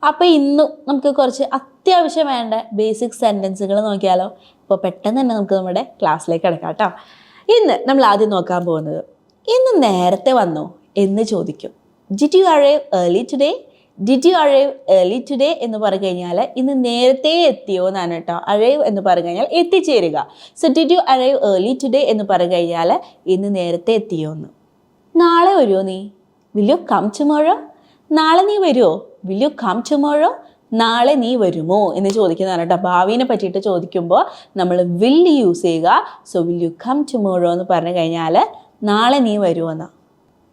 അപ്പോൾ ഇന്ന് നമുക്ക് കുറച്ച് അത്യാവശ്യം വേണ്ട ബേസിക് സെൻറ്റൻസുകൾ നോക്കിയാലോ. അപ്പോൾ പെട്ടെന്ന് തന്നെ നമുക്ക് നമ്മുടെ ക്ലാസ്സിലേക്ക് കിടക്കാം കേട്ടോ. ഇന്ന് നമ്മൾ ആദ്യം നോക്കാൻ പോകുന്നത്, ഇന്ന് നേരത്തെ വന്നോ എന്ന് ചോദിക്കും. Did you arrive early today? Did you arrive early today എന്ന് പറഞ്ഞു കഴിഞ്ഞാൽ ഇന്ന് നേരത്തെ എത്തിയോ എന്നാണ് കേട്ടോ. അറൈവ് എന്ന് പറഞ്ഞു കഴിഞ്ഞാൽ എത്തിച്ചേരുക. So did you arrive early today എന്ന് പറഞ്ഞു കഴിഞ്ഞാൽ ഇന്ന് നേരത്തെ എത്തിയോ എന്ന്. നാളെ വരുമോ നീ? Will you come tomorrow? നാളെ നീ വരുമോ? Will you come tomorrow? നാളെ നീ വരുമോ എന്ന് ചോദിക്കുന്നതാണ് കേട്ടോ. ഭാവിനെ പറ്റിയിട്ട് ചോദിക്കുമ്പോൾ നമ്മൾ വിൽ യൂസ് ചെയ്യുക. So will you come tomorrow എന്ന് പറഞ്ഞു കഴിഞ്ഞാൽ നാളെ നീ വരുമോ എന്നാ.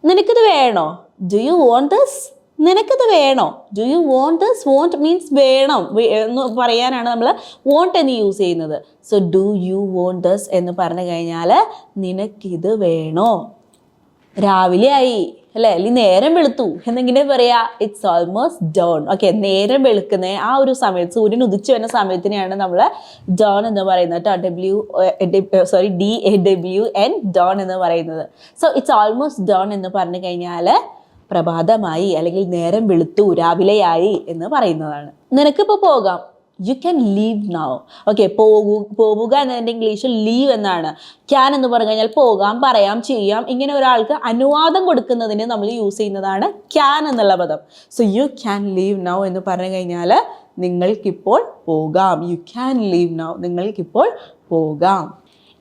നിനക്കിത് വേണോ? Do you want this? നിനക്കിത് വേണോ? Do you want this? Want means വേണം എന്ന് പറയാനാണ് നമ്മൾ വോണ്ട് എന്ന് യൂസ് ചെയ്യുന്നത്. So do you want this എന്ന് പറഞ്ഞു കഴിഞ്ഞാൽ നിനക്കിത് വേണോ? രാവിലെ ആയി അല്ലേ, അല്ലെങ്കിൽ നേരം വെളുത്തു എന്നെങ്കിലും പറയാ. It's almost Don. ഓക്കെ, നേരം വെളുക്കുന്ന ആ ഒരു സമയത്ത്, സൂര്യൻ ഉദിച്ചു വരുന്ന സമയത്തിനെയാണ് നമ്മൾ ഡോൺ എന്ന് പറയുന്നത് കേട്ടോ. DAWN ഡോൺ എന്ന് പറയുന്നത്. സോ ഇറ്റ്സ് ഓൾമോസ്റ്റ് ഡോൺ എന്ന് പറഞ്ഞു കഴിഞ്ഞാൽ പ്രഭാതമായി അല്ലെങ്കിൽ നേരം വെളുത്തു, രാവിലെയായി എന്ന് പറയുന്നതാണ്. നിനക്കിപ്പോൾ പോകാം. You can leave now. Okay, പോവുക എന്നതിൻ്റെ ഇംഗ്ലീഷിൽ ലീവ് എന്നാണ്. ക്യാൻ എന്ന് പറഞ്ഞു കഴിഞ്ഞാൽ പോകാം, പറയാം, ചെയ്യാം. ഇങ്ങനെ ഒരാൾക്ക് അനുവാദം കൊടുക്കുന്നതിന് നമ്മൾ യൂസ് ചെയ്യുന്നതാണ് ക്യാൻ എന്നുള്ള പദം. So you can leave now എന്ന് പറഞ്ഞു കഴിഞ്ഞാൽ നിങ്ങൾക്കിപ്പോൾ പോകാം. യു ക്യാൻ ലീവ് നൗ, നിങ്ങൾക്കിപ്പോൾ പോകാം.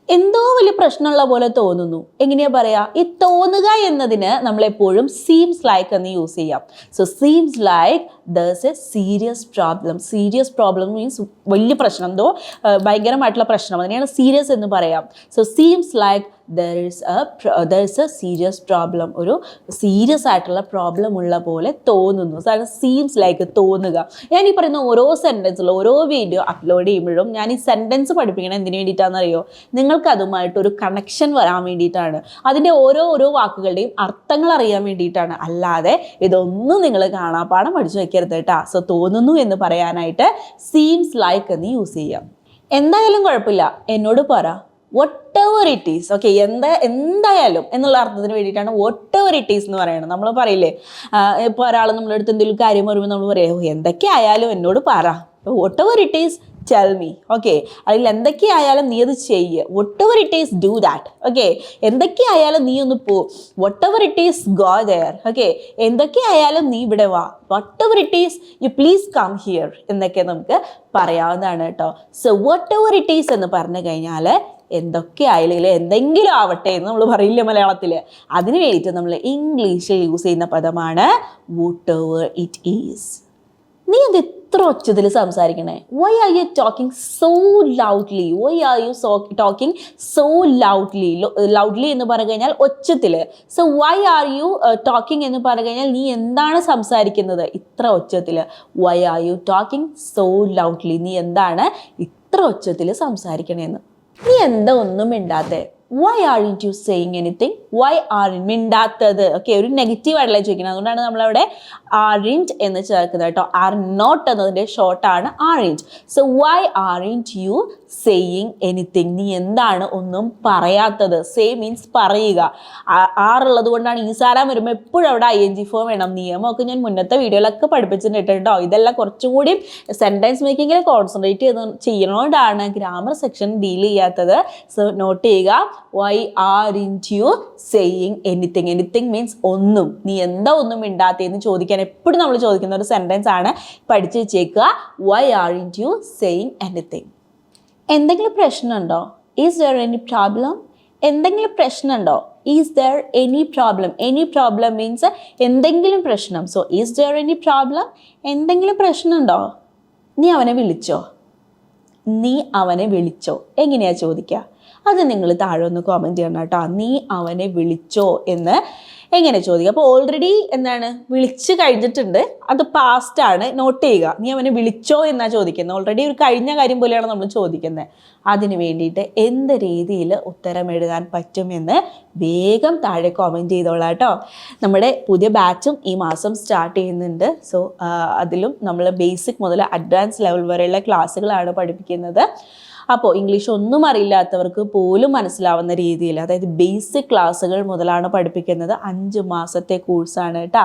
എന്തോ വലിയ പ്രശ്നമുള്ള പോലെ തോന്നുന്നു. എങ്ങനെയാ പറയാ? ഈ തോന്നുക എന്നതിന് നമ്മളെപ്പോഴും സീംസ് ലൈക്ക് എന്ന് യൂസ് ചെയ്യാം. So seems like there's a serious problem. Serious problem means വലിയ പ്രശ്നം, എന്തോ ഭയങ്കരമായിട്ടുള്ള പ്രശ്നം, അതിനെയാണ് സീരിയസ് എന്ന് പറയാം. So seems like there is a serious problem. ഒരു സീരിയസ് ആയിട്ടുള്ള പ്രോബ്ലം ഉള്ള പോലെ തോന്നുന്നു. സോ അത് സീംസ് ലൈക്ക് തോന്നുക. ഞാൻ ഈ പറയുന്ന ഓരോ സെൻറ്റൻസിലും ഓരോ വീഡിയോ അപ്ലോഡ് ചെയ്യുമ്പോഴും ഞാൻ ഈ സെൻറ്റൻസ് പഠിപ്പിക്കണം എന്തിനു വേണ്ടിയിട്ടാണെന്നറിയോ? നിങ്ങൾക്ക് അതുമായിട്ടൊരു കണക്ഷൻ വരാൻ വേണ്ടിയിട്ടാണ്. അതിൻ്റെ ഓരോ വാക്കുകളുടെയും അർത്ഥങ്ങൾ അറിയാൻ വേണ്ടിയിട്ടാണ്. അല്ലാതെ ഇതൊന്നും നിങ്ങൾ കാണാപ്പാഠം പഠിച്ചു വയ്ക്കരുത് കേട്ടോ. സോ തോന്നുന്നു എന്ന് പറയാനായിട്ട് സീംസ് ലൈക്ക് എന്ന് യൂസ് ചെയ്യാം. എന്തായാലും കുഴപ്പമില്ല, എന്നോട് പറ. whatever it is. ഓക്കെ, എന്തായാലും എന്നുള്ള അർത്ഥത്തിന് വേണ്ടിയിട്ടാണ് whatever it is എന്ന് പറയുന്നത്. നമ്മൾ പറയില്ലേ, ഇപ്പോൾ ഒരാൾ നമ്മുടെ അടുത്ത് എന്തെങ്കിലും കാര്യം പറയുമ്പോൾ നമ്മൾ പറയാം, എന്തൊക്കെ ആയാലും എന്നോട് പറ. whatever it is tell me. Okay, അതിൽ എന്തൊക്കെയായാലും നീ അത് ചെയ്യുക. whatever it is do that. Okay, എന്തൊക്കെയായാലും നീ ഒന്ന് പോ. whatever it is go there. Okay, എന്തൊക്കെയായാലും നീ ഇവിടെ വാ. whatever it is you please come here എന്നൊക്കെ നമുക്ക് പറയാവുന്നതാണ് കേട്ടോ. സോ whatever it is എന്ന് പറഞ്ഞു കഴിഞ്ഞാൽ എന്തൊക്കെ ആയില്ലെങ്കിൽ എന്തെങ്കിലും ആവട്ടെ എന്ന് നമ്മൾ പറയില്ല മലയാളത്തിൽ. അതിന് വേണ്ടിയിട്ട് നമ്മൾ ഇംഗ്ലീഷിൽ യൂസ് ചെയ്യുന്ന പദമാണ് whatever it is. നീ എന്ത് ഇത്ര ഒച്ചത്തിൽ സംസാരിക്കണേ? Why are you talking so loudly? Why are you talking so loudly? Loudly എന്ന് പറഞ്ഞു കഴിഞ്ഞാൽ ഒച്ചത്തിൽ. So why are you talking എന്ന് പറഞ്ഞു കഴിഞ്ഞാൽ നീ എന്താണ് സംസാരിക്കുന്നത് ഇത്ര ഒച്ചത്തിൽ? Why are you talking so loudly? നീ എന്താണ് ഇത്ര ഒച്ചത്തിൽ സംസാരിക്കണേന്ന്. നീ എന്താ ഒന്നും മിണ്ടാത്തേ? Why aren't you saying anything? Why aren't മിണ്ടാത്തത്? ഓക്കെ, ഒരു നെഗറ്റീവ് ആയിട്ടല്ലേ ചോദിക്കുന്നത്. അതുകൊണ്ടാണ് നമ്മളവിടെ ആർൻറ്റ് എന്ന് ചേർക്കുന്നത് കേട്ടോ. ആർ നോട്ട് എന്നതിൻ്റെ ഷോർട്ടാണ് aren't. So why aren't you saying anything? നീ എന്താണ് ഒന്നും പറയാത്തത്? സേ മീൻസ് പറയുക. ആറുള്ളത് കൊണ്ടാണ് ഈ സാരം വരുമ്പോൾ എപ്പോഴും അവിടെ ING ഫോം വേണം. നിയമമൊക്കെ ഞാൻ മുന്നത്തെ വീഡിയോയിലൊക്കെ പഠിപ്പിച്ചിട്ടുണ്ട് കേട്ടോ. ഇതെല്ലാം കുറച്ചും കൂടി സെൻറ്റൻസ് മേക്കിങ്ങിൽ കോൺസെൻട്രേറ്റ് ചെയ്യുന്നതുകൊണ്ടാണ് ഗ്രാമർ സെക്ഷൻ ഡീൽ ചെയ്യാത്തത്. സോ നോട്ട് ചെയ്യുക, why aren't you saying anything? Anything means ഒന്നും. നീ എന്താ ഒന്നും മിണ്ടാത്തതെന്ന് ചോദിക്കാൻ എപ്പോഴും നമ്മൾ ചോദിക്കുന്ന ഒരു സെൻറ്റൻസ് ആണ്. പഠിച്ചു വെച്ചേക്കുക, Y aren't you saying anything. എന്തെങ്കിലും പ്രശ്നമുണ്ടോ? Is there any problem? എന്തെങ്കിലും പ്രശ്നമുണ്ടോ? Is there any problem? Any problem means എന്തെങ്കിലും പ്രശ്നം. So is there any problem? എന്തെങ്കിലും പ്രശ്നമുണ്ടോ? നീ അവനെ വിളിച്ചോ? നീ അവനെ വിളിച്ചോ? എങ്ങനെയാ ചോദിക്കുക? അത് നിങ്ങൾ താഴെ ഒന്ന് കോമെൻറ്റ് ചെയ്യണം കേട്ടോ. നീ അവനെ വിളിച്ചോ എന്ന് എങ്ങനെ ചോദിക്കുക? അപ്പോൾ ഓൾറെഡി എന്താണ്, വിളിച്ച് കഴിഞ്ഞിട്ടുണ്ട്, അത് പാസ്റ്റ് ആണ്. നോട്ട് ചെയ്യുക, നീ അവനെ വിളിച്ചോ എന്നാണ് ചോദിക്കുന്നത്. ഓൾറെഡി ഒരു കഴിഞ്ഞ കാര്യം പോലെയാണ് നമ്മൾ ചോദിക്കുന്നത്. അതിന് വേണ്ടിയിട്ട് എന്ത് രീതിയിൽ ഉത്തരം എഴുതാൻ പറ്റുമെന്ന് വേഗം താഴെ കോമെൻറ്റ് ചെയ്തോളാം കേട്ടോ. നമ്മുടെ പുതിയ ബാച്ചും ഈ മാസം സ്റ്റാർട്ട് ചെയ്യുന്നുണ്ട്. സോ അതിലും നമ്മൾ ബേസിക് മുതൽ അഡ്വാൻസ് ലെവൽ വരെയുള്ള ക്ലാസ്സുകളാണ് പഠിപ്പിക്കുന്നത്. അപ്പോൾ ഇംഗ്ലീഷ് ഒന്നും അറിയില്ലാത്തവർക്ക് പോലും മനസ്സിലാവുന്ന രീതിയിൽ, അതായത് ബേസിക് ക്ലാസ്സുകൾ മുതലാണ് പഠിപ്പിക്കുന്നത്. 5 മാസത്തെ കോഴ്സാണ് കേട്ടോ.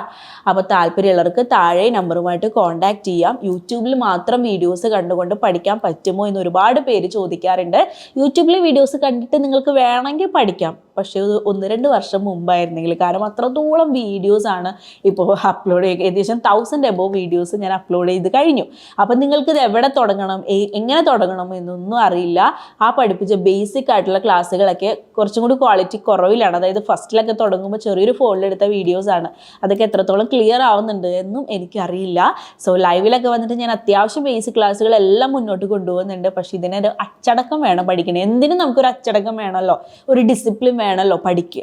അപ്പോൾ താല്പര്യമുള്ളവർക്ക് താഴെ നമ്പറുമായിട്ട് കോൺടാക്റ്റ് ചെയ്യാം. യൂട്യൂബിൽ മാത്രം വീഡിയോസ് കണ്ടുകൊണ്ട് പഠിക്കാൻ പറ്റുമോ എന്ന് ഒരുപാട് പേര് ചോദിക്കാറുണ്ട്. യൂട്യൂബിലെ വീഡിയോസ് കണ്ടിട്ട് നിങ്ങൾക്ക് വേണമെങ്കിൽ പഠിക്കാം, പക്ഷേ 1-2 വർഷം മുമ്പായിരുന്നെങ്കിൽ, കാരണം അത്രത്തോളം വീഡിയോസാണ് ഇപ്പോൾ അപ്ലോഡ് ചെയ്യുക. ഏകദേശം 1000 എബോവ് വീഡിയോസ് ഞാൻ അപ്ലോഡ് ചെയ്ത് കഴിഞ്ഞു. അപ്പം നിങ്ങൾക്കിത് എവിടെ തുടങ്ങണം, എങ്ങനെ തുടങ്ങണം എന്നൊന്നും അറിയില്ല. ആ പഠിപ്പിച്ച ബേസിക് ആയിട്ടുള്ള ക്ലാസ്സുകളൊക്കെ കുറച്ചും കൂടി ക്വാളിറ്റി കുറവിലാണ്. അതായത് ഫസ്റ്റിലൊക്കെ തുടങ്ങുമ്പോൾ ചെറിയൊരു ഫോണിലെടുത്ത വീഡിയോസാണ്. അതൊക്കെ എത്രത്തോളം ക്ലിയർ ആവുന്നുണ്ട് എന്നും എനിക്കറിയില്ല. സോ ലൈവിലൊക്കെ വന്നിട്ട് ഞാൻ അത്യാവശ്യം ബേസിക് ക്ലാസ്സുകളെല്ലാം മുന്നോട്ട് കൊണ്ടുപോകുന്നുണ്ട്. പക്ഷേ ഇതിനൊരു അച്ചടക്കം വേണം പഠിക്കണേ. എന്തിനും നമുക്കൊരു അച്ചടക്കം വേണമല്ലോ, ഒരു ഡിസിപ്ലിൻ വേണമല്ലോ,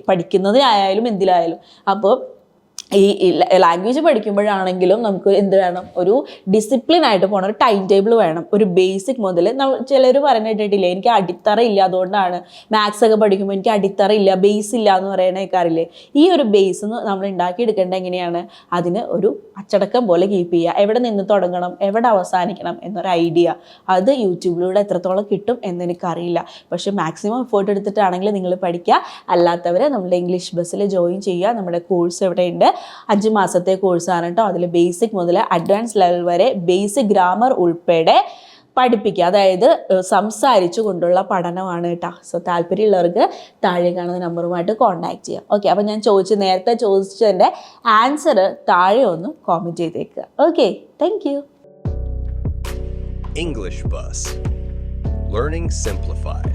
പഠിക്കുന്നതിനായാലും എന്തിലായാലും. അപ്പോൾ ഈ ലാംഗ്വേജ് പഠിക്കുമ്പോഴാണെങ്കിലും നമുക്ക് എന്ത് വേണം, ഒരു ഡിസിപ്ലിൻ ആയിട്ട് പോകണം, ഒരു ടൈം ടേബിൾ വേണം. ഒരു ബേസിക് മുതൽ ചിലർ പറഞ്ഞിട്ടില്ലേ, എനിക്ക് അടിത്തറ ഇല്ല, അതുകൊണ്ടാണ് മാത്സ് ഒക്കെ പഠിക്കുമ്പോൾ എനിക്ക് അടിത്തറ ഇല്ല, ബേസ് ഇല്ല എന്ന് പറയണേക്കാറില്ലേ. ഈ ഒരു ബേസ് നമ്മൾ ഉണ്ടാക്കിയെടുക്കേണ്ടത് എങ്ങനെയാണ്, അതിന് ഒരു അച്ചടക്കം പോലെ കീപ്പ് ചെയ്യുക. എവിടെ നിന്ന് തുടങ്ങണം, എവിടെ അവസാനിക്കണം എന്നൊരു ഐഡിയ, അത് യൂട്യൂബിലൂടെ എത്രത്തോളം കിട്ടും എന്നെനിക്കറിയില്ല. പക്ഷേ മാക്സിമം എഫേർട്ട് എടുത്തിട്ടാണെങ്കിൽ നിങ്ങൾ പഠിക്കുക. അല്ലാത്തവരെ നമ്മുടെ ഇംഗ്ലീഷ് ബസ്സിൽ ജോയിൻ ചെയ്യുക. നമ്മുടെ കോഴ്സ് എവിടെയുണ്ട്, 5 മാസത്തെ കോഴ്സാണ് കേട്ടോ. അതിൽ ബേസിക് മുതൽ അഡ്വാൻസ് ലെവൽ വരെ ബേസിക് ഗ്രാമർ ഉൾപ്പെടെ പഠിപ്പിക്കുക. അതായത് സംസാരിച്ചു കൊണ്ടുള്ള പഠനമാണ് കേട്ടോ. സോ താല്പര്യമുള്ളവർക്ക് താഴെ കാണുന്ന നമ്പറുമായിട്ട് കോൺടാക്ട് ചെയ്യാം. ഓക്കെ, അപ്പോൾ ഞാൻ നേരത്തെ ചോദിച്ചതിൻ്റെ ആൻസർ താഴെ ഒന്ന് കോമെൻറ്റ് ചെയ്തേക്കുക. Okay, thank you. English Bus. Learning Simplified.